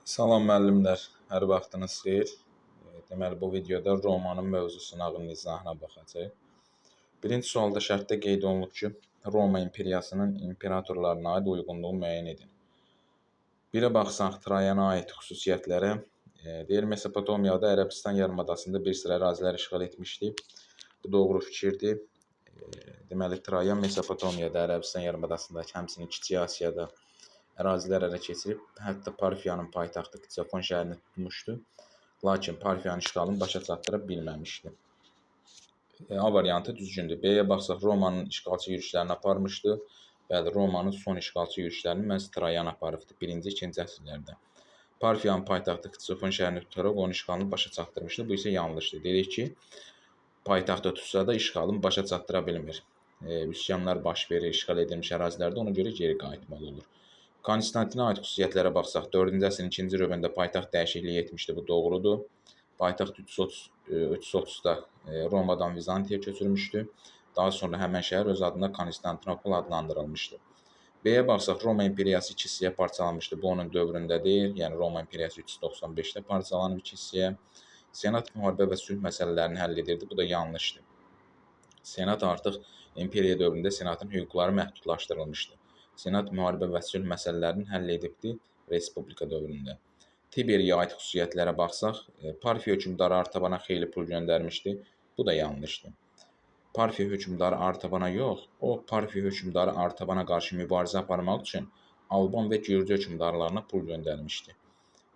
Salam müəllimlər, hər vaxtınız xeyir. Deməli, bu videoda Romanın mövzusuna, izahına baxacağıq. Birinci sualda şərtdə qeyd olunub ki, Roma imperiyasının imperatorlarına aid uyğunluğu müəyyən edin. Birə baxsaq, Trajana aid xüsusiyyətlərə, deyir, Mesopotamiyada Ərəbistan yarımadasında bir sıra ərazilər işğal etmişdi. Bu doğru fikirdir. Deməli, Trajan Mesopotamiyada, Ərəbistan yarımadasındakı, həmçinin Kiçik Asiyada ərazilər ələ keçirib, hətta Parfiyanın paytaxtı Ksefon şəhərini tutmuşdu. Lakin Parfiyanın işğalını başa çatdıra bilməmişdi. A variantı düzgündür. B-yə baxsaq, Romanın işğalçı yürüşlərini aparmışdı. Bəli, Romanın son işğalçı yürüşlərini məhz Trajan aparıbdı 1-ci, 2-ci əsrlərdə. Parfiyanın paytaxtı Ksefon şəhərini tutaraq onun işğalını başa çatdırmışdı. Bu isə yanlışdır. Dedik ki, paytaxtı tutsa da işğalını başa çatdıra bilmir. Üsyanlar baş verir, işğal edilmiş ərazilərdə, ona görə geri qayıtmalı olur. Konstantinə aid xüsusiyyətlərə baxsaq, 4-cü əsrin 2-ci rübündə paytaxt dəyişikliyi etmişdi, bu doğrudur. Paytaxt 330-da Romadan Vizantiya köçürmüşdü. Daha sonra həmən şəhər öz adına Konstantinopol adlandırılmışdı. B-yə baxsaq, Roma imperiyası 2 hissəyə parçalanmışdı, bu onun dövründə deyil, yəni Roma imperiyası 395-də parçalanıb 2 hissəyə. Senat müharibə və sülh məsələlərini həll edirdi, bu da yanlışdır. Senat artıq imperiya dövründə senatın hüquqları məhdudlaşdırılmışdı. Senat müharibə və sülh məsələlərini həll edibdi Respublika dövründə. Tiberiyə aid xüsusiyyətlərə baxsaq, Parfiya hökmdarı Artabana xeyli pul göndərmişdi. Bu da yanlışdır. Parfiya hökmdarı Artabana yox, o Parfiya hökmdarı Artabana qarşı mübarizə aparmaq üçün Alban və Gürcü hökmdarlarına pul göndərmişdi.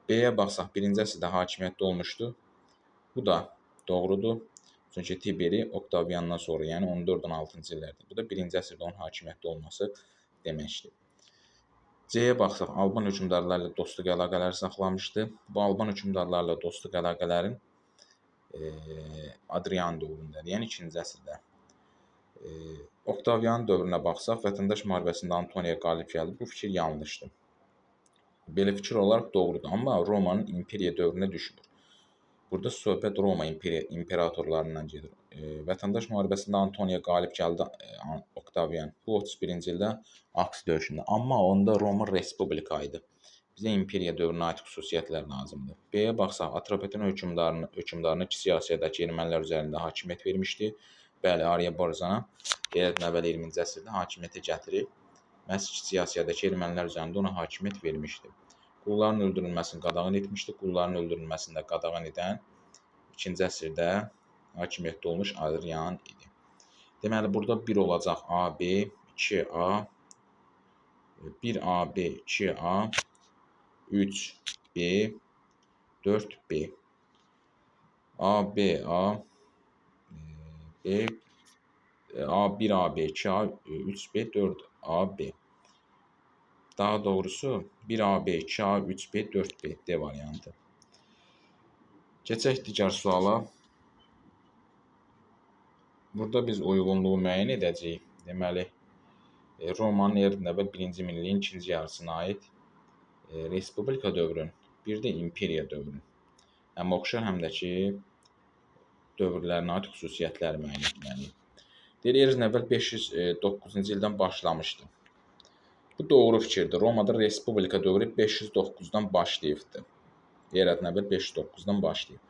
B-yə baxsaq, 1-ci əsrdə hakimiyyətdə olmuşdu. Bu da doğrudur. Çünki Tiberi Oktaviandan sonra, yəni 14-16-cı illərdə. Bu da 1-ci əsrdə onun hakimiyyətdə olması deməkdir. C-yə baxsaq, Alban hökmdarlarla dostluq əlaqələri saxlamışdı. Bu Alban hökmdarlarla dostluq əlaqələrin Adrian dövründədir, yəni 2-ci əsrdə. Oktavian dövrünə baxsaq, vətəndaş müharibəsində Antoniya qalib gəldi. Bu fikir yanlışdır. Belə fikir olaraq doğrudur, amma Romanın imperiya dövrünə düşmür. Burada söhbət Roma imperatorlarından gedir. Vətəndaş müharibəsində Antoniya qalib gəldi, Oktavian. Bu 31-ci ildə Aks döyüşündə. Amma onda Roma Respublika idi. Bizə imperiya dövrünə aid xüsusiyyətlər lazımdır. B-yə baxsaq, Atropaten hökmdarını Kiçik Asiyadakı ermənilər üzərində hakimiyyət vermişdi. Bəli, Ariya Borzana Eradan əvvəl 20-ci əsrdə hakimiyyətə gətirib, məhz Kiçik Asiyadakı ermənilər üzərində ona hakimiyyət vermişdi. Qulların öldürülməsini qadağan etmişdi. Qulların öldürülməsində qadağan edən 2-ci əsrdə hakimiyyətdə olmuş Adrian idi. Deməli, burada 1 olacaq AB, 2A, 1AB, 2A, 3B, 4B. AB, A, B, A1AB, 2A, 3B, 4AB. Daha doğrusu 1AB, 2A, 3B, 4B D variantı. Keçək digər suala. Burada biz uyğunluğu müəyyən edəcəyik. Deməli, Romanın eradan əvvəl 1-ci minilliyin 2-ci yarısına aid Respublika dövrün, bir də imperiya dövrün. Həm oxşar, həm də ki, dövrlərinə aid xüsusiyyətlər müəyyən etməliyik. Deyir, eradan əvvəl 509-cu ildən başlamışdı. Bu doğru fikirdir. Romada Respublika dövrü 509-dan başlayıbdı. Eradan əvvəl 509-dan başlayıb.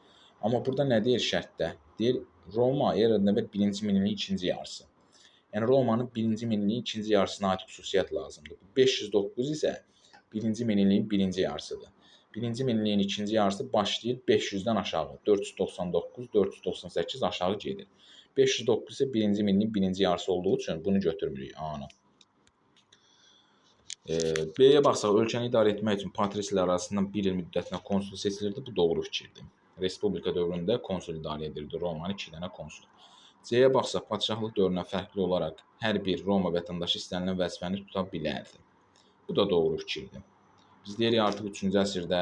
Amma burada nə deyir şərtdə? Deyir, Roma eradan əvvəl 1-ci minilliyin 2-ci yarısı. Yəni, Romanın 1-ci minilliyin 2-ci yarısına aid xüsusiyyət lazımdır. 509 isə 1-ci minilliyin 1-ci yarısıdır. 1-ci minilliyin 2-ci yarısı başlayır 500-dən aşağı. 499, 498 aşağı gedir. 509 isə 1-ci minilliyin 1-ci yarısı olduğu üçün bunu götürmürük A-nı. B-yə baxsaq, ölkəni idarə etmək üçün patrislər arasından 1 il müddətinə konsul seçilirdi. Bu doğru fikirdir. Respublika dövründə konsul idarə edirdi Romanın 2 dənə konsul. C-yə baxsaq, padşahlıq dövründən fərqli olaraq hər bir Roma vətəndaşı istənilən vəzifəni tuta bilərdi. Bu da doğru fikirdir. Biz deyirik, artıq 3-cü əsrdə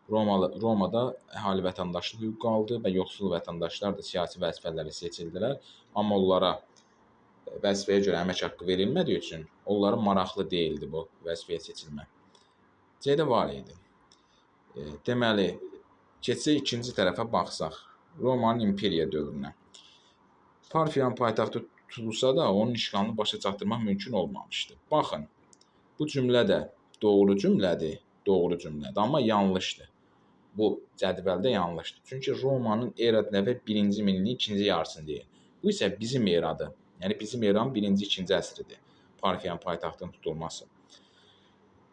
Romada əhali vətəndaşlıq hüququ aldı və yoxsul vətəndaşlar da siyasi vəzifələrə seçildilər. Amma onlara vəzifəyə görə əmək haqqı verilmədiyi üçün onlara maraqlı deyildi bu vəzifəyə seçilmə. C-də var idi. Deməli, keçək ikinci tərəfə baxsaq, Romanın imperiya dövrünə. Parfiyanın paytaxtı tutulsa da onun işğalını başa çatdırmaq mümkün olmamışdı. Baxın, bu cümlə də doğru cümlədir, doğru cümlədir, amma yanlışdır. Bu cədvəldə yanlışdır. Çünki Romanın eradan əvvəl 1-ci minilliyin ikinci yarısını deyir. Bu isə bizim eradır. Yəni bizim eranın 1-ci, 2-ci əsridir. Parfiyan paytaxtının tutulması.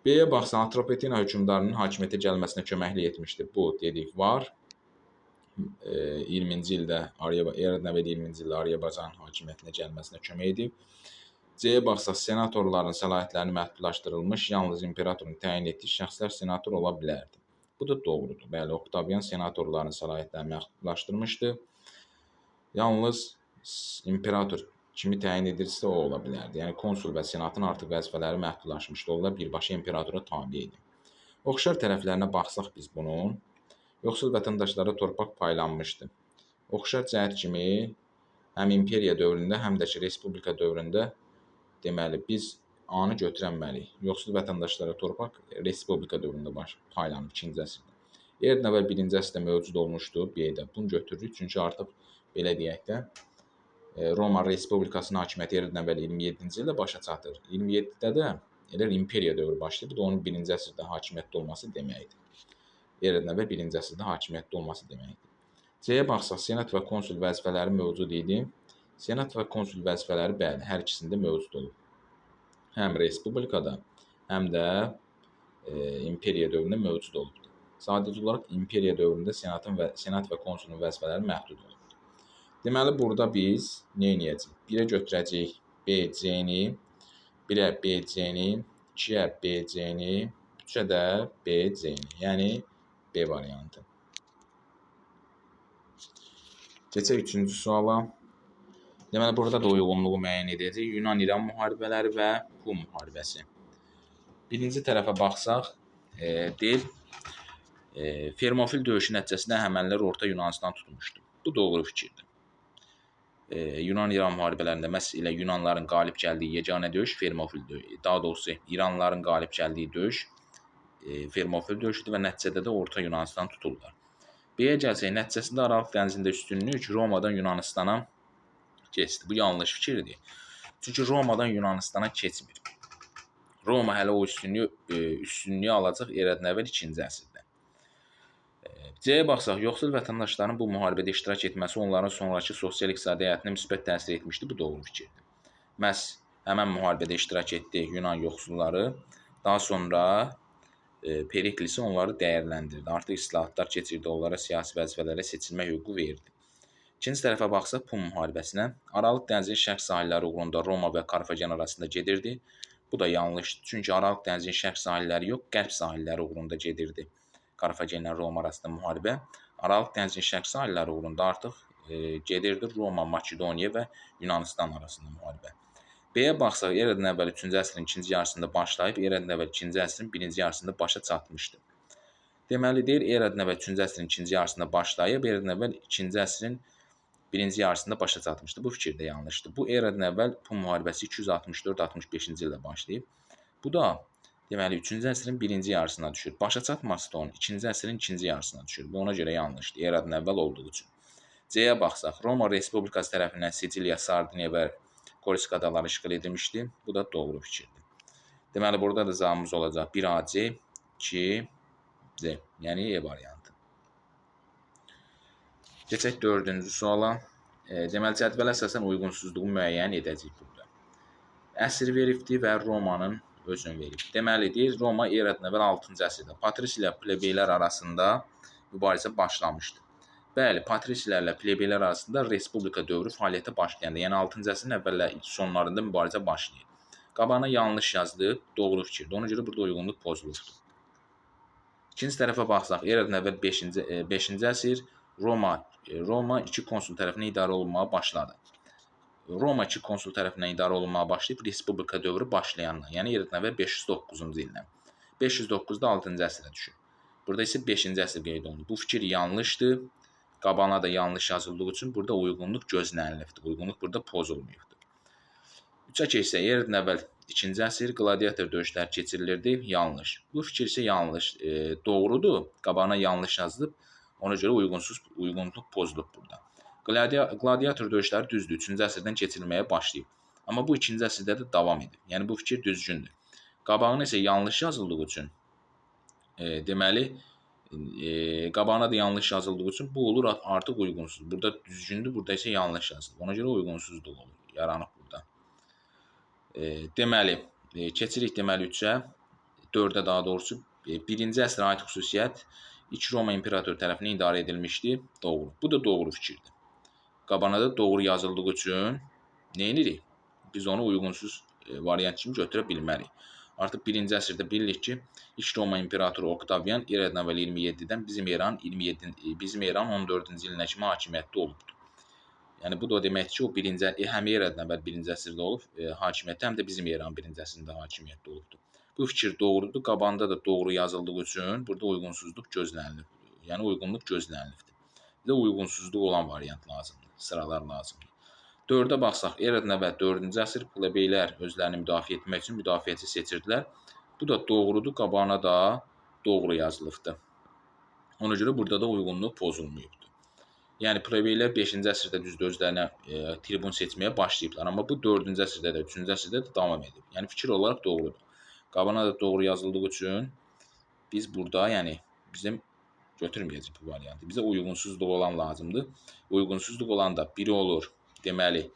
B-yə baxsan, Atropatena hökmdarının hakimiyyətə gəlməsinə köməklik etmişdir. Bu dedik var. 20-ci ildə eradan əvvəl 20-ci ildə Azərbaycan hakimiyyətinə gəlməsinə kömək edib. C-yə baxsaq, senatorların səlahiyyətlərini məhdudlaşdırılmış, yalnız imperatorun təyin etdiyi şəxslər senator ola bilərdi. Bu da doğrudur. Bəli, Oktavian senatorların səlahiyyətlərini məhdudlaşdırmışdı. Yalnız imperator kimi təyin edirsə o ola bilərdi. Yəni konsul və senatın artıq vəzifələri məhdudlaşmışdı. Onlar birbaşa imperatora tabe idi. Oxşar tərəflərinə baxsaq biz bunun, yoxsul vətəndaşlara torpaq paylanmışdı. Oxşar cəhət kimi həm imperiya dövründə, həm də ki respublika dövründə deməli biz A-nı götürənməliyik. Yoxsul vətəndaşlara torpaq respublika dövründə paylanıb 2-ci əsrdə. Eradan əvvəl 1-ci əsrdə mövcud olmuşdu B-də. Bunu götürürük, çünki artıq belə deyək də Roma Respublikasının hakimiyyəti eradan əvvəl 27-ci ildə başa çatır. 27-də də elə imperiya dövrü başlayır. Bu da onun 1-ci əsrdə hakimiyyətdə olması deməkdir. Eradan əvvəl 1-ci əsrdə hakimiyyətdə olması deməkdir. C-yə baxsaq, senat və konsul vəzifələri mövcud idi. Senat və konsul vəzifələri bəli, hər ikisində mövcud olub. Həm respublikada, həm də imperiya dövründə mövcud olubdur. Sadəcə olaraq imperiya dövründə senat və konsulun vəzifələri məhdud olubdur. Deməli, burada biz nə edəcəyik? 1-ə götürəcəyik B-C-ni, 1-ə B-C-ni, 2-ə B-C-ni, 3-ə də B-C-ni, yəni B variantı. Keçək 3-cü suala. Deməli, burada da uyğunluğu müəyyən edəcək. Yunan-İran müharibələri və Pun müharibəsi. Birinci tərəfə baxsaq, deyil, Fermofil döyüşü nəticəsində Əhəmənilər Orta Yunanistan tutmuşdu. Bu doğru fikirdir. Yunan-İran müharibələrində məhz ilə Yunanların qalib gəldiyi yeganə döyüş Fermofil döyüşü. Daha doğrusu, İranlıların qalib gəldiyi döyüş Fermofil döyüşüdür və nəticədə də Orta Yunanistan tutulurlar. B-yə gəlsək, nəticəsində Aralıq dənizində üstünlük Romadan Yunanistana keçdi. Bu yanlış fikirdir. Çünki Romadan Yunanistana keçmir. Roma hələ o üstünlüyü alacaq eradan əvvəl 2-ci əsrdə. C-yə baxsaq, yoxsul vətəndaşların bu müharibədə iştirak etməsi onların sonrakı sosial-iqtisadi həyatına müsbət təsir etmişdi. Bu doğru fikirdir. Məhz həmən müharibədə iştirak etdi Yunan yoxsulları. Daha sonra Periklis onları dəyərləndirdi. Artıq islahatlar keçirdi, onlara siyasi vəzifələrə seçilmə hüququ verdi. İkinci tərəfə baxsaq, Pun müharibəsinə. Aralıq dənizinin şərq sahilləri uğrunda Roma və Karfagen arasında gedirdi. Bu da yanlışdır. Çünki Aralıq dənizinin şərq sahilləri yox, qərb sahilləri uğrunda gedirdi. Karfagenlə Roma arasında müharibə. Aralıq dənizinin şərq sahilləri uğrunda artıq gedirdi Roma, Makedoniya və Yunanistan arasında müharibə. B-yə baxsaq, eradan əvvəl 3-cü əsrin ikinci yarısında başlayıb, eradan əvvəl 2-ci əsrin birinci yarısında başa çatmışdı. Deməli, deyir, eradan əvvəl 3-cü əsrin ikinci yarısında başlayıb, eradan əvvəl 2-ci əsrin birinci yarısında başa çatmışdı. Bu fikir də yanlışdır. Bu eradan əvvəl Pun müharibəsi 264-65-ci ildə başlayıb. Bu da deməli 3-cü əsrin birinci yarısına düşür. Başa çatması da onun 2-ci əsrin ikinci yarısına düşür. Bu ona görə yanlışdır. Eradan əvvəl olduğu üçün. C-yə baxsaq, Roma Respublikası tərəfindən Siciliya, Sardiniya və Korsik adaları işğal edilmişdi. Bu da doğru fikirdir. Deməli, burada da cavabımız olacaq 1A-C, 2C, yəni E variantı. Keçək 4-cü suala. Deməli, cədvələ əsasən uyğunsuzluğu müəyyən edəcəyik burada. Əsr veribdir və Romanın özünü verib. Deməli, deyir, Roma eradan əvvəl 6-cı əsrdə patris ilə plebeylər arasında mübarizə başlamışdı. Bəli, patrislərlə plebeylər arasında respublika dövrü fəaliyyətə başlayanda, yəni 6-cı əsrin əvvəlləri sonlarında mübarizə başlayır. Qabağına yanlış yazdı, doğru fikirdir. Ona görə burada uyğunluq pozulubdur. İkinci tərəfə baxsaq, eradan əvvəl 5-ci əsr Roma 2 konsul tərəfindən idarə olunmağa başladı. Roma 2 konsul tərəfindən idarə olunmağa başlayıb respublika dövrü başlayandan, yəni eradan əvvəl 509-cu ildən. 509-da 6-cı əsrə düşür. Burada isə 5-ci əsr qeyd olunur. Bu fikir yanlışdır. Qabağına da yanlış yazıldığı üçün burada uyğunluq gözlənilibdir. Uyğunluq burada pozulmayıbdır. 3-ə keçsək, eradan əvvəl 2-ci əsr qladiator döyüşləri keçirilirdi. Yanlış. Bu fikir isə yanlış. Doğrudur. Qabağına yanlış yazılıb. Ona görə uyğunluq pozulub burada. Qladiator döyüşləri düzdür. 3-cü əsrdən keçirilməyə başlayıb. Amma bu 2-ci əsrdə də davam edib. Yəni bu fikir düzgündür. Qabağına isə yanlış yazıldığı üçün deməli, qabağına da yanlış yazıldığı üçün bu olur artıq uyğunsuz. Burada düzgündür, burada isə yanlış yazılır. Ona görə uyğunsuzluq olur, yaranıb burada. Deməli, keçirik deməli 3-ə, 4-ə daha doğrusu. Birinci əsrə aid xüsusiyyət ilk Roma imperatoru tərəfindən idarə edilmişdi. Doğru. Bu da doğru fikirdir. Qabağına da doğru yazıldığı üçün nə edirik? Biz onu uyğunsuz variant kimi götürə bilmərik. Artıq birinci əsrdə bilirik ki, ilk Roma imperatoru Oktavian eradan əvvəl 27-dən bizim eranın 14-cü ilinə kimi hakimiyyətdə olubdur. Yəni bu da o deməkdir ki, o həm eradan əvvəl birinci əsrdə olub hakimiyyətdə, həm də bizim eranın birinci əsrində hakimiyyətdə olubdur. Bu fikir doğrudur. Qabağında da doğru yazıldığı üçün burada uyğunsuzluq gözlənilir. Yəni uyğunluq gözlənilibdir. Bizə uyğunsuzluq olan variant lazımdır, sıralar lazımdır. 4-ə baxsaq, eradan əvvəl 4-cü əsr plebeylər özlərini müdafiə etmək üçün müdafiəçi seçirdilər. Bu da doğrudur, qabağına da doğru yazılıbdır. Ona görə burada da uyğunluq pozulmayıbdır. Yəni plebeylər 5-ci əsrdə düzdür özlərinə tribun seçməyə başlayıblar, amma bu 4-cü əsrdə də, 3-cü əsrdə də davam edib. Yəni fikir olaraq doğrudur. Qabağına da doğru yazıldığı üçün biz burada, yəni bizim götürməyəcək bu variantı. Bizə uyğunsuzluq olan lazımdır. Uyğunsuzluq olan da biri olur. Deməli,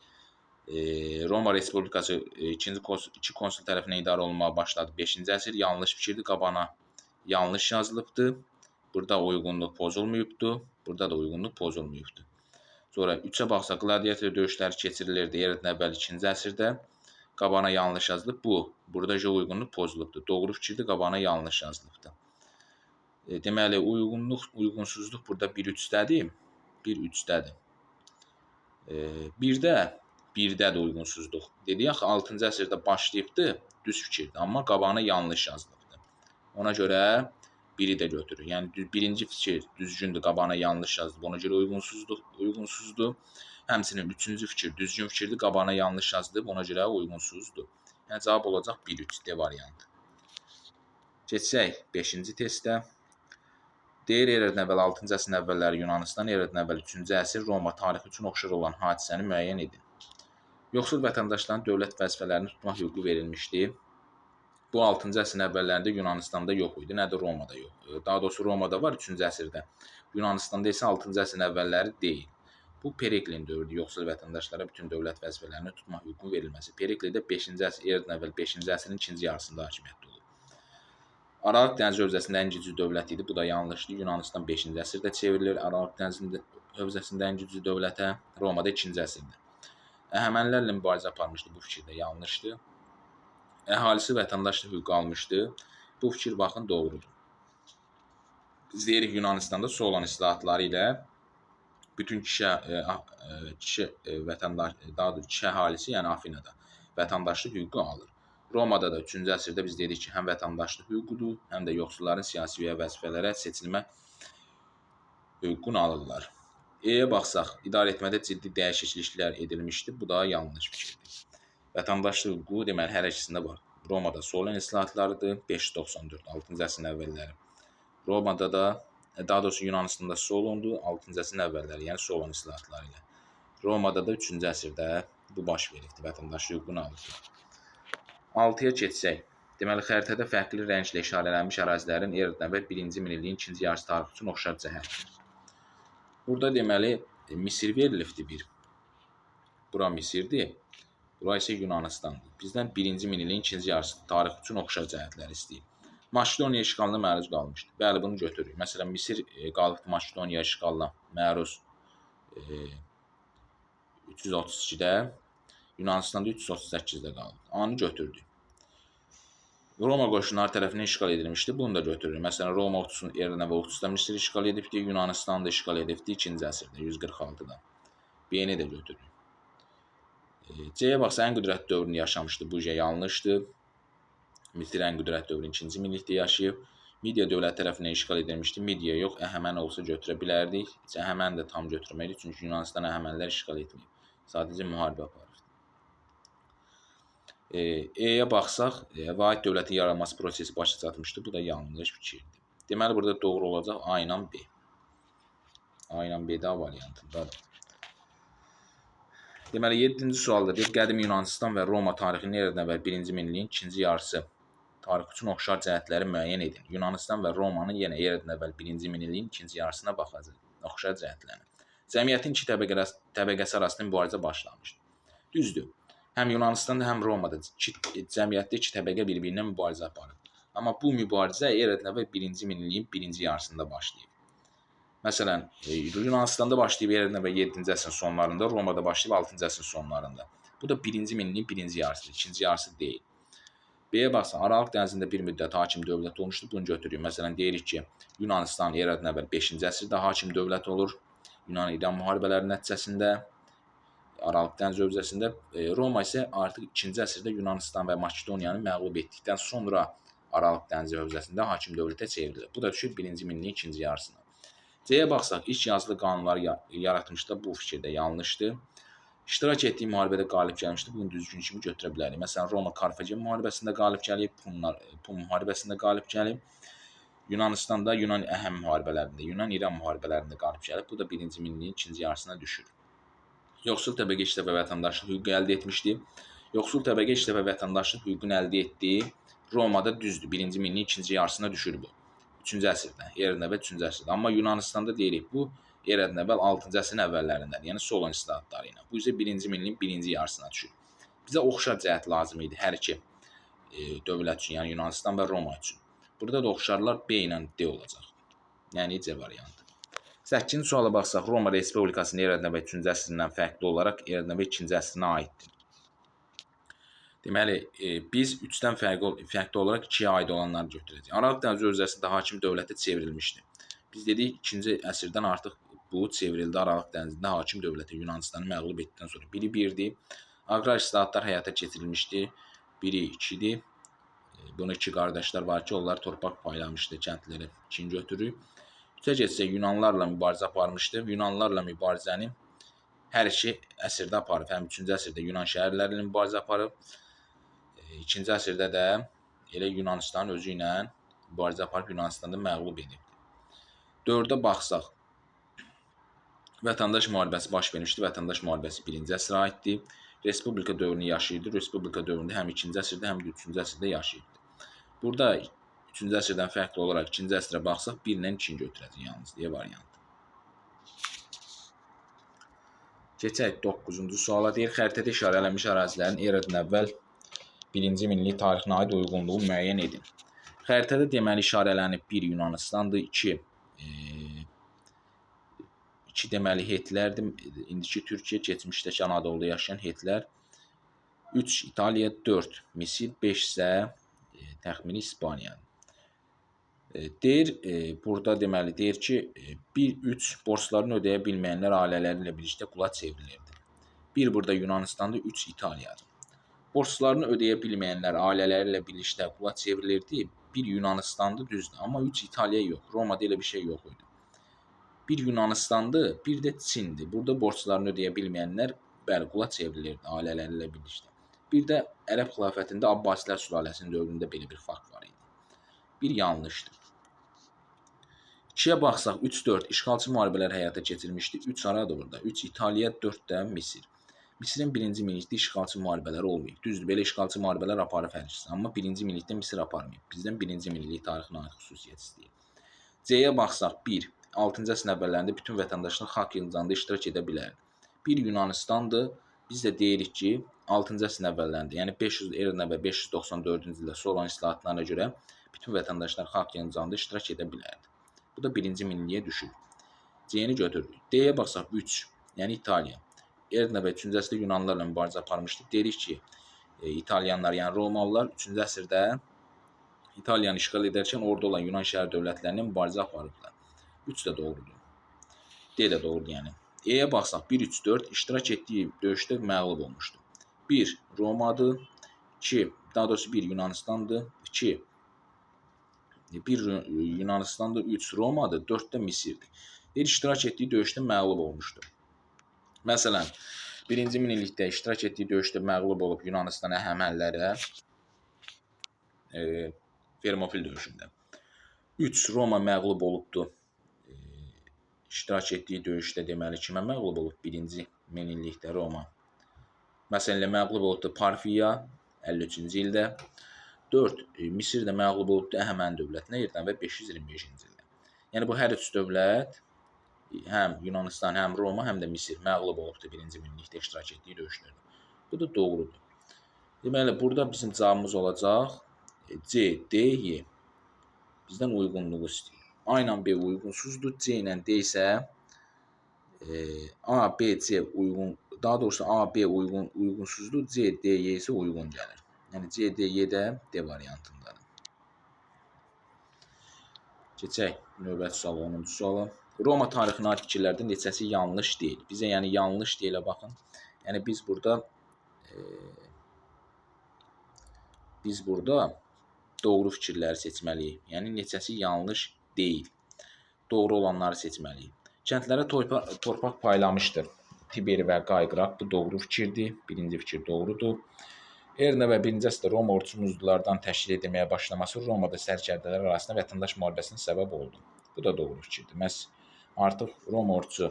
Roma Respublikası 2 konsul tərəfindən idarə olunmağa başladı. 5-ci əsr yanlış fikirdir, qabağına yanlış yazılıbdır. Burada uyğunluq pozulmayıbdır. Burada da uyğunluq pozulmayıbdır. Sonra 3-ə baxsaq, qladiator döyüşləri keçirilirdi eradan əvvəl 2-ci əsrdə. Qabağına yanlış yazılıb. Burada uyğunluq pozulubdur. Doğru fikirdir, qabağına yanlış yazılıbdır. Deməli, uyğunsuzluq burada 1-3-dədir. 1-3-dədir. Birdə də uyğunsuzluq. Dedik axı 6-cı əsrdə başlayıbdır, düz fikirdir, amma qabağına yanlış yazılıbdır. Ona görə biri də götürür. Yəni birinci fikir düzgündür, qabağına yanlış yazılıb. Ona görə uyğunsuzdur. Həmçinin 3-cü fikir düzgün fikirdir, qabağına yanlış yazılıb. Ona görə uyğunsuzdur. Yəni cavab olacaq 1-3 D variantı. Keçsək 5-ci testdə. Deyir, eradan əvvəl 6-cı əsrin əvvəlləri Yunanistan, eradan əvvəl 3-cü əsr Roma tarixi üçün oxşar olan hadisəni müəyyən edin. Yoxsul vətəndaşların dövlət vəzifələrini tutmaq hüququ verilmişdi. Bu 6-cı əsrin əvvəllərində Yunanistanda yox idi, nə də Romada yox. Daha doğrusu Romada var 3-cü əsrdə. Yunanistanda isə 6-cı əsrin əvvəlləri deyil. Bu Periklin dövrüdür, yoxsul vətəndaşlara bütün dövlət vəzifələrini tutmaq hüququ verilməsi. Perikli də 5-ci əsr, eradan əvvəl 5-ci əsrin ikinci yarısında hakimiyyətdə olub. Aralıq dəniz hövzəsində ən güclü dövlət idi. Bu da yanlışdır. Yunanistan 5-ci əsrdə çevrilir. Aralıq dəniz hövzəsində ən güclü dövlətə. Romada 2-ci əsrdə. Əhəmənilərlə mübarizə aparmışdı. Bu fikir də yanlışdır. Əhalisi vətəndaşlıq hüququ almışdı. Bu fikir baxın doğrudur. Biz deyirik Yunanistanda Solon islahatları ilə bütün kişi vətəndaş, daha doğrusu kişi əhalisi, yəni Afinada vətəndaşlıq hüququ alır. Romada da 3-cü əsrdə biz dedik ki, həm vətəndaşlıq hüququdur, həm də yoxsulların siyasi vəzifələrə seçilmə hüququnu alırlar. E-yə baxsaq, idarə etmədə ciddi dəyişikliklər edilmişdir. Bu da yanlış fikirdir. Vətəndaşlıq hüququ deməli hər ikisində var. Romada Solon islahatlarıdır, 594, 6-cı əsrin əvvəlləri. Romada da, daha doğrusu Yunanistanda Solondur, 6-cı əsrin əvvəlləri, yəni Solon islahatları ilə. Romada da 3-cü əsrdə bu baş veribdir, vətəndaşlıq hüququnu alırdı. 6-ya keçsək. Deməli, xəritədə fərqli rənglə işarələnmiş ərazilərin eradan əvvəl 1-ci minilliyin ikinci yarısı tarixi üçün oxşar cəhətdir. Burada deməli, Misir verilibdir bir. Bura Misirdir, bura isə Yunanistandır. Bizdən 1-ci minilliyin ikinci yarısı tarixi üçün oxşar cəhətlər istəyir. Makedoniya işğalına məruz qalmışdı. Bəli, bunu götürürük. Məsələn, Misir qalıbdı Makedoniya işğalına məruz 332-də, Yunanistanda 338-də qalıb. Anı götürdük. Roma qoşunları tərəfindən işğal edilmişdi. Bunu da götürürük. Məsələn, Roma eradan əvvəl 30-da Misir işğal edibdi, Yunanistan da işğal edibdi 2-ci əsrdə, 146-da. B-ni də götürürük. C-yə baxsa, ən qüdrətli dövrünü yaşamışdı. Bu yanlışdır. Misir ən qüdrətli dövrün 2-ci minillikdə yaşayıb. Midiya dövlət tərəfindən işğal edilmişdi. Midiya yox, Əhəmən olsa götürə bilərdik. Əhəməni də tam götürməliyik, çünki Yunanistan Əhəmənlər işğal etməyib. Sadəcə müharibə aparır. E-yə baxsaq, vahid dövlətin yaranması prosesi başa çatmışdı. Bu da yanlış fikirdir. Deməli, burada doğru olacaq A ilə B. A ilə B də variantındadır. Deməli, 7-ci sualda deyir, qədim Yunanistan və Roma tarixinin eradan əvvəl 1-ci minilliyin ikinci yarısı tarix üçün oxşar cəhətləri müəyyən edin. Yunanistan və Romanın yenə eradan əvvəl 1-ci minilliyin ikinci yarısına baxacaq. Oxşar cəhətlərini. Cəmiyyətin iki təbəqəsi arasında mübarizə başlamışdı. Düzdür. Həm Yunanistanda, həm Romada cəmiyyətdə iki təbəqə bir-birinə mübarizə aparıb. Amma bu mübarizə eradan əvvəl 1-ci minilliyin birinci yarısında başlayıb. Məsələn, Yunanistanda başlayıb eradan əvvəl 7-ci əsrin sonlarında, Romada başlayıb 6-cı əsrin sonlarında. Bu da 1-ci minilliyin birinci yarısıdır, ikinci yarısı deyil. B-yə baxsan, Aralıq dənizində bir müddət hakim dövlət olmuşdur. Bunu götürürük. Məsələn, deyirik ki, Yunanistan eradan əvvəl 5-ci əsrdə hakim dövlət olur. Yunan-İran müharibələri nəticəsində Aralıq dənizi hövzəsində. Roma isə artıq 2-ci əsrdə Yunanistan və Makedoniyanı məğlub etdikdən sonra Aralıq dənizi hövzəsində hakim dövlətə çevrilir. Bu da düşür 1-ci minilliyin ikinci yarısına. C-yə baxsaq, ilk yazılı qanunları yaratmışda bu fikirdə yanlışdır. İştirak etdiyi müharibədə qalib gəlmişdi. Bunu düzgün kimi götürə bilərik. Məsələn, Roma Karfagen müharibəsində qalib gəlib, Pun müharibəsində qalib gəlib. Yunanistanda Yunan əhəm müharibələrində, Yunan-İran müharibələrində qalib gəlib. Bu da 1-ci minilliyin ikinci yarısına düşür. Yoxsul təbəqə iş və vətəndaşlıq hüququ əldə etmişdi. Yoxsul təbəqə iş və vətəndaşlıq hüququnu əldə etdiyi Romada düzdür. 1-ci minilliyin ikinci yarısına düşür bu. 3-cü əsrdə, eradan əvvəl 3-cü əsrdə. Amma Yunanistanda deyirik bu eradan əvvəl 6-cı əsrin əvvəllərindədir. Yəni Solon islahatları ilə. Bu isə 1-ci minilliyin birinci yarısına düşür. Bizə oxşar cəhət lazım idi hər iki dövlət üçün, yəni Yunanistan və Roma üçün. Burada da oxşarlar B ilə D olacaq. Yəni C variantı. 8-ci suala baxsaq, Roma Respublikasının eradan əvvəl 3-cü əsrindən fərqli olaraq eradan əvvəl 2-ci əsrinə aiddir. Deməli, biz 3-dən fərqli olaraq 2-yə aid olanları götürəcəyik. Aralıq dənizi hövzəsində hakim dövlətə çevrilmişdi. Biz dedik, 2-ci əsrdən artıq bu çevrildi Aralıq dənizində hakim dövlətə, Yunanistanı məğlub etdikdən sonra. Biri 1-dir. Agrar islahatlar həyata keçirilmişdi. Biri 2-dir. Bunu iki qardaşlar var ki, onlar torpaq paylamışdı kəndləri. İkinci götürürük. Üçə geçsək, Yunanlarla mübarizə aparmışdı. Yunanlarla mübarizəni hər iki əsrdə aparıb. Həm 3-cü əsrdə Yunan şəhərləri ilə mübarizə aparıb. 2-ci əsrdə də elə Yunanistan özü ilə mübarizə aparıb Yunanistanda məğlub edib. 4-ə baxsaq, vətəndaş müharibəsi baş vermişdi. Vətəndaş müharibəsi 1-ci əsrə aiddir. Respublika dövrünü yaşayırdı. Respublika dövründə həm 2-ci əsrdə, həm də 3-cü əsrdə yaşayırdı. Burada 3-cü əsrdən fərqli olaraq 2-ci əsrə baxsaq, 1-lə 2-ni götürəcək yalnız deyə variantı. Keçək 9-cu suala deyir, xəritədə işarələnmiş ərazilərin eradan əvvəl 1-ci minillik tarixinə aid uyğunluğu müəyyən edin. Xəritədə deməli işarələnib 1 Yunanistandır, 2 deməli Hetlərdir, indiki Türkiyə, keçmişdəki Anadoluda yaşayan Hetlər, 3 İtaliya, 4 Misir, 5 isə təxmini İspaniyadır. Deyir, burada deməli deyir ki, 1-3 borclarını ödəyə bilməyənlər ailələri ilə birlikdə qula çevrilirdi. 1 burada Yunanistandır, 3 İtaliyadır. Borclarını ödəyə bilməyənlər ailələri ilə birlikdə qula çevrilirdi. 1 Yunanistandır, düzdür, amma 3 İtaliya yox. Romada elə bir şey yox idi. 1 Yunanistandır, bir də Çindir. Burada borclarını ödəyə bilməyənlər bəli qula çevrilirdi ailələri ilə birlikdə. Bir də Ərəb xilafətində Abbasilər sülaləsinin dövründə belə bir fakt var idi. Bir yanlışdır. 2-yə baxsaq, 3-4 işğalçı müharibələr həyata keçirmişdi. 3 haradır burada? 3 İtaliya, 4 də Misir. Misirin 1-ci minillikdə işğalçı müharibələri olmayıb. Düzdür, belə işğalçı müharibələr aparıb hər ikisi. Amma 1-ci minillikdə Misir aparmayıb. Bizdən 1-ci minillik tarixinə aid xüsusiyyət istəyir. C-yə baxsaq, 1. 6-cı əsrin əvvəllərində bütün vətəndaşlar xalq yığıncağında iştirak edə bilər. 1 Yunanistandır. Biz də deyirik ki, 6-cı əsrin əvvəllərində, yəni eradan əvvəl 594-cü ildə Solon islahatlarına görə bütün vətəndaşlar xalq yığıncağında iştirak edə bilərdi. Bu da 1-ci minilliyə düşür. C-ni götürürük. D-yə baxsaq 3, yəni İtaliya. Eradan əvvəl 3-cü əsrdə Yunanlılarla mübarizə aparmışdı. Deyirik ki, İtalyanlar, yəni Romalılar 3-cü əsrdə İtaliyanı işğal edərkən orada olan Yunan şəhər dövlətlərinə mübarizə aparıblar. 3 də doğrudur. D də doğrudur, yəni. E-yə baxsaq 1-3-4 iştirak etdiyi döyüşdə məğlub olmuşdu. 1 Romadır, 2 daha doğrusu 1 Yunanistandır, 2 1 Yunanistandır, 3 Romadır, 4 də Misirdir. Deyir, iştirak etdiyi döyüşdə məğlub olmuşdu. Məsələn, 1-ci minillikdə iştirak etdiyi döyüşdə məğlub olub Yunanistan əhəmənlərə Fermopil döyüşündə. 3 Roma məğlub olubdur. İştirak etdiyi döyüşdə deməli kimə məğlub olub? 1-ci minillikdə Roma. Məsələn, məğlub olubdur Parfiya 53-cü ildə. 4 Misir də məğlub olubdu Əhəməni dövlətinə Erdən və 525-ci ildə. Yəni bu hər üç dövlət həm Yunanistan, həm Roma, həm də Misir məğlub olubdu birinci minillikdə iştirak etdiyi döyüşlərdə. Bu da doğrudur. Deməli, burada bizim cavabımız olacaq C, D, Y. Bizdən uyğunluğu istəyir. A ilə B uyğunsuzdur, C ilə D isə A, B, C uyğun, daha doğrusu A, B uyğunsuzdur, C, D, Y isə uyğun gəlir. Yəni C, D, Y də D variantındadır. Keçək növbəti suala, 10-cu suala. Roma tarixinə aid fikirlərdə neçəsi yanlış deyil? Bizə yəni yanlış deyilə baxın. Yəni biz burada doğru fikirləri seçməliyik. Yəni neçəsi yanlış deyil. Doğru olanları seçməliyik. Kəndlərə torpaq paylamışdır Tiberi və Qayqraq. Bu doğru fikirdir. Birinci fikir doğrudur. Erna və birinci əsrdə Roma ordusu muzlulardan təşkil edilməyə başlaması Romada sərkərdələr arasında vətəndaş müharibəsinə səbəb oldu. Bu da doğru fikirdir. Məhz artıq Roma ordusu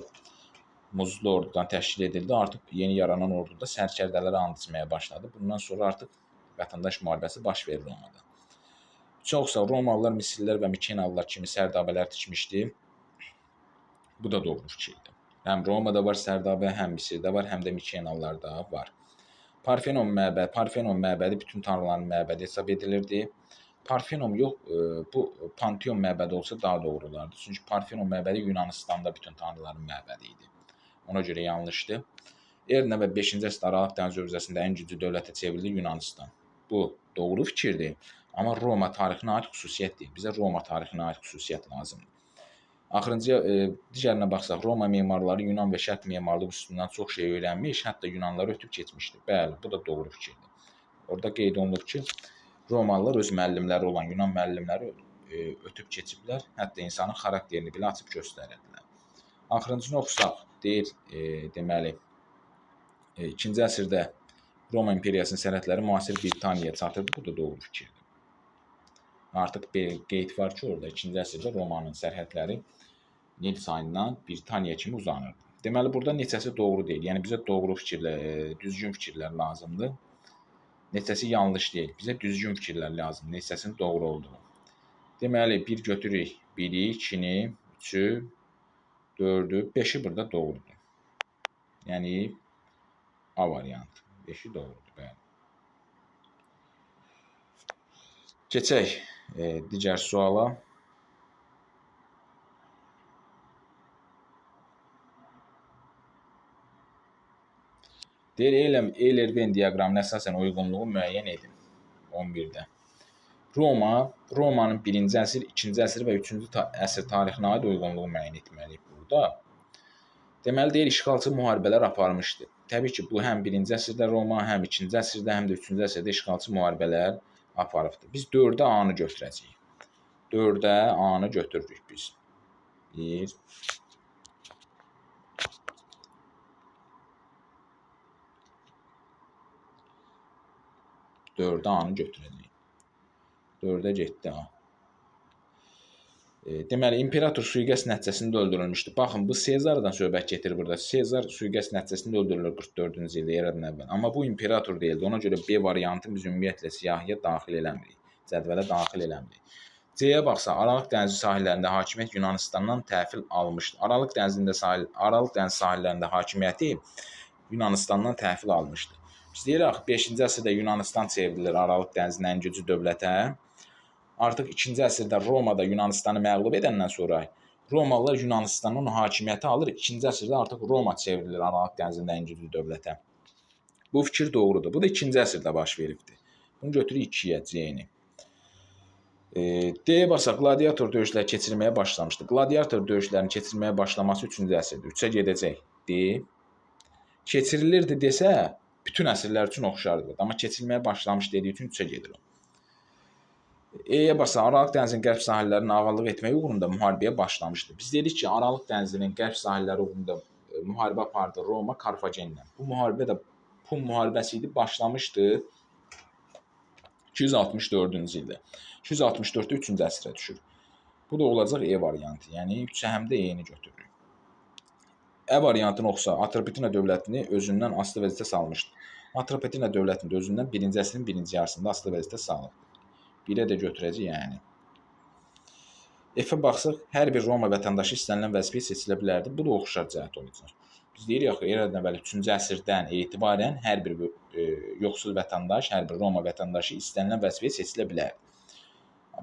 muzlu ordudan təşkil edildi. Artıq yeni yaranan orduda sərkərdələrə and içməyə başladı. Bundan sonra artıq vətəndaş müharibəsi baş verir Romada. Çoxsa Romalılar, Misirlilər və Mikenalılar kimi sərdabələr tikmişdi. Bu da doğru fikirdir. Həm Romada var sərdabə, həm Misirdə var, həm də Mikenalılarda var. Parfenon məbədi bütün tanrıların məbədi hesab edilirdi. Parfenon yox, bu Panteon məbədi olsa daha doğru olardı. Çünki Parfenon məbədi Yunanistanda bütün tanrıların məbədi idi. Ona görə yanlışdır. Erna və 5-ci əsrdə Aralıq dəniz hövzəsində ən güclü dövlətə çevrildi Yunanistan. Bu doğru fikirdir. Amma Roma tarixinə aid xüsusiyyət deyil. Bizə Roma tarixinə aid xüsusiyyət lazımdır. Axırıncı digərinə baxsaq, Roma memarları Yunan və Şərq memarlığı üstündən çox şey öyrənmiş, hətta Yunanları ötüb keçmişdir. Bəli, bu da doğru fikirdir. Orada qeyd olunur ki, Romalılar öz müəllimləri olan Yunan müəllimləri ötüb keçiblər, hətta insanın xarakterini belə açıb göstərirdilər. Axırıncını oxusaq, deyir, deməli, 2-ci əsrdə Roma imperiyasının sərhədləri müasir Britaniyaya çatırdı. Bu da doğru fikirdir. Artıq bir qeyd var ki, orada 2-ci əsrdə Romanın sərhədləri Nil çayından Britaniya kimi uzanırdı. Deməli, burada neçəsi doğru deyil. Yəni, bizə doğru fikirlər, düzgün fikirlər lazımdır. Neçəsi yanlış deyil. Bizə düzgün fikirlər lazımdır. Neçəsinin doğru olduğu. Deməli, 1 götürük. 1-i, 2-ni, 3-ü, 4-ü, 5-i burada doğrudur. Yəni, A variantı. 5-i doğrudur. Bəli. Keçək digər suala. Deyir, Eyler-Venn diaqramına əsasən uyğunluğu müəyyən edin. 11-də. Romanın 1-ci əsr, 2-ci əsr və 3-cü əsr tarixinə aid uyğunluğu müəyyən etməliyik burada. Deməli, deyir, işğalçı müharibələr aparmışdı. Təbii ki, bu həm 1-ci əsrdə Roma, həm 2-ci əsrdə, həm də 3-cü əsrdə işğalçı müharibələr aparıbdır. Biz 4-də A-nı götürəcəyik. 4-də A-nı götürürük biz. 1 4-də A-nı götürəcəyik. 4-də getdi A. Deməli, imperator sui-qəsd nəticəsində öldürülmüşdü. Baxın, bu Sezardan söhbət getir burada. Sezar sui-qəsd nəticəsində öldürülür 44-cü ildə eradan əvvəl. Amma bu imperator deyildi. Ona görə B variantı biz ümumiyyətlə siyahıya daxil eləmirik. Cədvələ daxil eləmirik. C-yə baxsa, Aralıq dənizi sahillərində hakimiyyət Yunanistandan təhvil almışdı. Aralıq dənizi sahillərində hakimiyyəti Yunanistandan təhvil almışdı. Biz deyirik, 5-ci əsrdə Yunanistan çevrilir Aralıq dənizinin ən güclü dövlətə. Artıq 2-ci əsrdə Romada Yunanistanı məğlub edəndən sonra Romalılar Yunanistanın hakimiyyəti alır. 2-ci əsrdə artıq Roma çevrilir Aralıq dənizində ən güclü dövlətə. Bu fikir doğrudur. Bu da 2-ci əsrdə baş veribdir. Bunu götürük 2-yə, C-ni. D-yə basaq, qladiator döyüşləri keçirməyə başlamışdı. Qladiator döyüşlərinin keçirməyə başlaması 3-cü əsrdə. 3-ə gedəcək. D. Keçirilirdi desə, bütün əsrlər üçün oxşardır. Amma keçirilməyə başlamış dediyi üçün 3-ə gedir o. E-yə basaq, Aralıq dənizinin qərb sahillərinin ağalıq etmək uğrunda müharibəyə başlamışdı. Biz dedik ki, Aralıq dənizinin qərb sahilləri uğrunda müharibə apardı Roma Karfagenlə. Bu müharibə də Pun müharibəsi idi, başlamışdı 264-cü ildə. 264-də 3-cü əsrə düşür. Bu da olacaq E variantı. Yəni 3-ə həm də E-ni götürürük. E variantını oxusa, Atropatina dövlətini özündən asılı vəziyyətə salmışdı. Atropatina dövlətini özündən 1-ci əsrin 1-ci yarısında asılı vəziyyətə salıb. 1-ə də götürəcək, yəni. F-ə baxsaq, hər bir Roma vətəndaşı istənilən vəzifəyə seçilə bilərdi. Bu da oxşar cəhət olacaq. Biz deyirik axı, eradan əvvəl 3-cü əsrdən etibarən hər bir yoxsul vətəndaş, hər bir Roma vətəndaşı istənilən vəzifəyə seçilə bilərdi.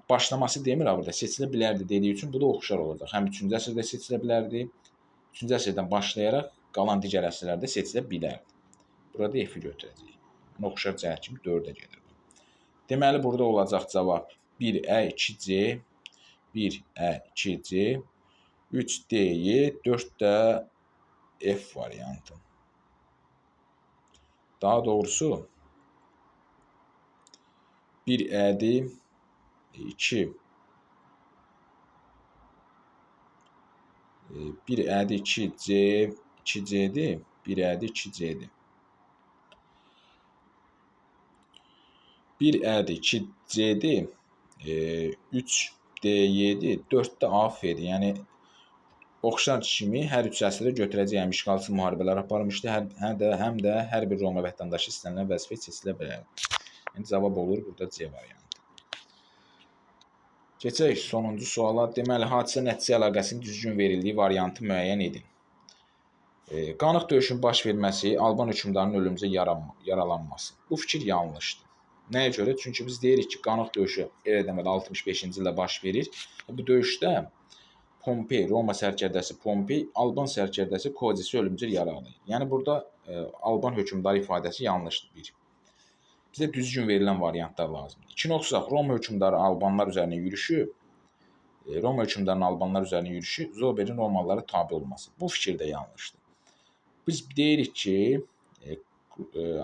Başlaması demir burada, seçilə bilərdi dediyi üçün bu da oxşar olacaq. Həm 3-cü əsrdə seçilə bilərdi, 3-cü əsrdən başlayaraq qalan digər əsrlərdə seçilə bilərdi. Burada F-i götürəcəyik. Oxşar cəhət kimi 4-ə gedir. Deməli, burada olacaq cavab 1-ə 2C, 1-ə 2C, 3D-yi, 4-də F variantı. Daha doğrusu 1-ədir, 1-ədir 2C, 2C'dir, 1-ədir 2C'dir. 1-ədir 2C-dir, 3D-dir, 4-də A-dir. Yəni, oxşar kimi hər üç əsrə götürəcəyəm. İşğalçı müharibələr aparmışdı, həm də hər bir Roma vətəndaşı istənilən vəzifəyə seçilə bilərdi. Yəni, cavab olur burada C variantı. Keçək sonuncu suala. Deməli, hadisə nəticə əlaqəsinin düzgün verildiyi variantı müəyyən edin. Qanıq döyüşün baş verməsi, Alban hökmdarının ölümcə yaralanması. Bu fikir yanlışdır. Nəyə görə? Çünki biz deyirik ki, qanıq döyüşü eradan əvvəl 65-ci ildə baş verir. Bu döyüşdə Pompey, Roma sərkərdəsi Pompey, Alban sərkərdəsi Kozisi ölümcül yaralanır. Yəni, burada Alban hökmdarı ifadəsi yanlışdır. Bir. Bizə düzgün verilən variantlar lazımdır. İkinci oxusaq, Roma hökmdarı Albanlar üzərinə yürüşü, Zoberin Romalılara tabi olması. Bu fikir də yanlışdır. Biz deyirik ki,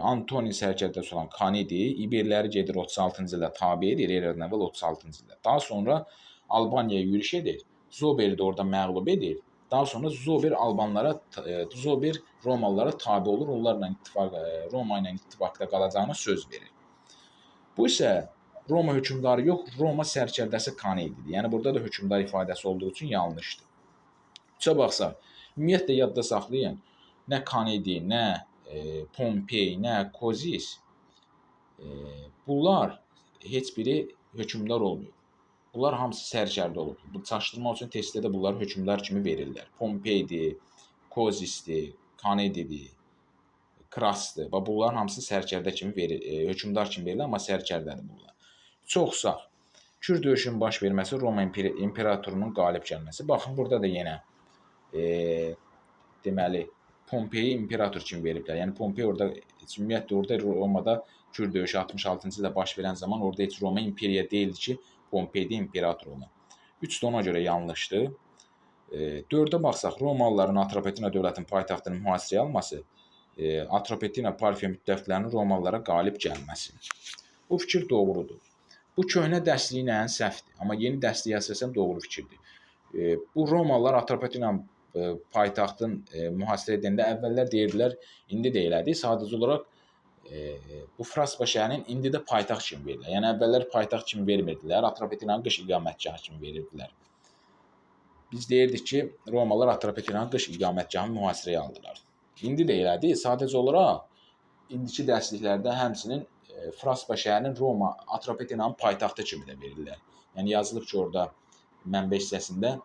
Antoni sərkərdəsi olan Kanedi İberləri gedir 36-cı ildə tabi edir, eradan əvvəl 36-cı ildə. Daha sonra Albaniyaya yürüş edir, Zoberi də orada məğlub edir. Daha sonra Zober Romalılara tabi olur, Roma ilə ittifaqda qalacağına söz verir. Bu isə Roma hökmdarı yox, Roma sərkərdəsi Kanedidir. Yəni, burada da hökmdar ifadəsi olduğu üçün yanlışdır. Üçə baxsaq, ümumiyyətlə yadda saxlayın, nə Kanedi, nə Pompey, nə Kozis, bunlar heç biri hökmdar olmuyor. Bunlar hamısı sərkərdə olub. Bu çaşdırmaq üçün testdə də bunları hökmdar kimi verirlər. Pompeydir, Kozisdir, Kanedidir, Krasdır. Bunların hamısı sərkərdə kimi hökmdar kimi verilir, amma sərkərdədir bunlar. Çoxsaq, Kür döyüşünün baş verməsi, Roma imperatorunun qalib gəlməsi. Baxın, burada da yenə deməli, Pompeyi imperator kimi veriblər. Yəni, Pompey ümumiyyətlə orada Romada Kür döyüşü 66-cı ildə baş verən zaman orada heç Roma imperiya deyildi ki, Pompeydə imperator olan. 3 də ona görə yanlışdır. 4-ə baxsaq, Romalıların Atropatina dövlətinin paytaxtının mühasirəyə alması, Atropatina Parfiya müttəfiqlərinin Romalılara qalib gəlməsi. Bu fikir doğrudur. Bu köhnə dərsliklə səhvdir, amma yeni dərsliyə əsasən doğru fikirdir. Bu Romalılar Atropatina paytaxtın mühasirə edəndə əvvəllər deyirdilər, indi də elədi. Sadəcə olaraq bu Fraspa şəhərinin indi də paytaxt kimi verirlər. Yəni, əvvəllər paytaxt kimi vermirdilər, Atropatinanın qış iqamətgahı kimi verirdilər. Biz deyirdik ki, Romalılar Atropatinanın qış iqamətgahını mühasirəyə aldılar. İndi də elədi. Sadəcə olaraq indiki dərsliklərdə həmçinin Fraspa şəhərinin Roma Atropatinanın paytaxtı kimi də verirlər. Yəni, yazılıb ki, orada mənbə hissəsində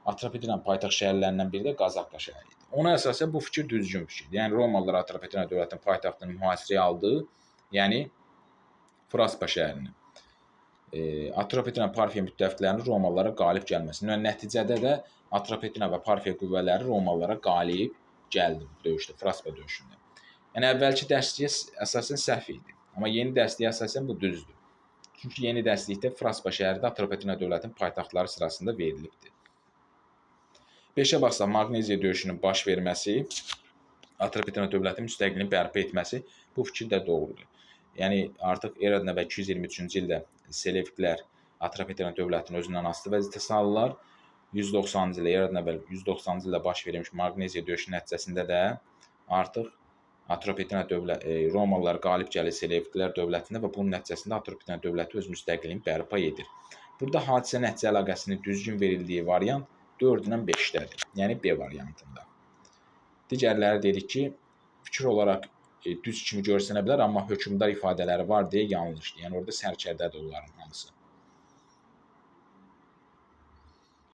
Atropatinanın paytaxt şəhərlərindən biri də Qazaqqa şəhəri idi. Ona əsasən bu fikir düzgün fikirdir. Yəni, Romalılar Atropatina dövlətinin paytaxtını mühasirəyə aldı, yəni Fraspa şəhərini. Atropatina Parfiya müttəfiqlərinin Romalılara qalib gəlməsi. Nəticədə də Atropatina və Parfiya qüvvələri Romalılara qalib gəldi bu döyüşdə, Fraspa döyüşündə. Yəni, əvvəlki dərsliyə əsasən səhv idi. Amma yeni dərsliyə əsasən bu düzdür. Çünki yeni dərslikdə Fraspa şəhəri də Atropatina dövlətinin paytaxtları sırasında verilibdir. 5-ə baxsaq, Maqneziya döyüşünün baş verməsi, Atropatina dövlətinin müstəqilliğini bərpa etməsi bu fikir də doğrudur. Yəni, artıq eradan əvvəl 223-cü ildə Selevkilər Atropatina dövlətini özündən asılı vəziyyətə salırlar. 190-cı ildə, eradan əvvəl 190-cı ildə baş verilmiş Maqneziya döyüşünün nəticəsində də artıq Atropatina Romalılar qalib gəlir Selevkilər dövlətində və bunun nəticəsində Atropatina dövləti öz müstəqilliyini bərpa edir. Burada hadisə nəticə əlaqəsinin düzgün verildiyi variant 4-dən 5-dədir. Yəni, B variantında. Digərləri dedik ki, fikir olaraq düz kimi görsənə bilər, amma hökmdar ifadələri var deyə yanlışdır. Yəni, orada sərkərdədir onların hamısı.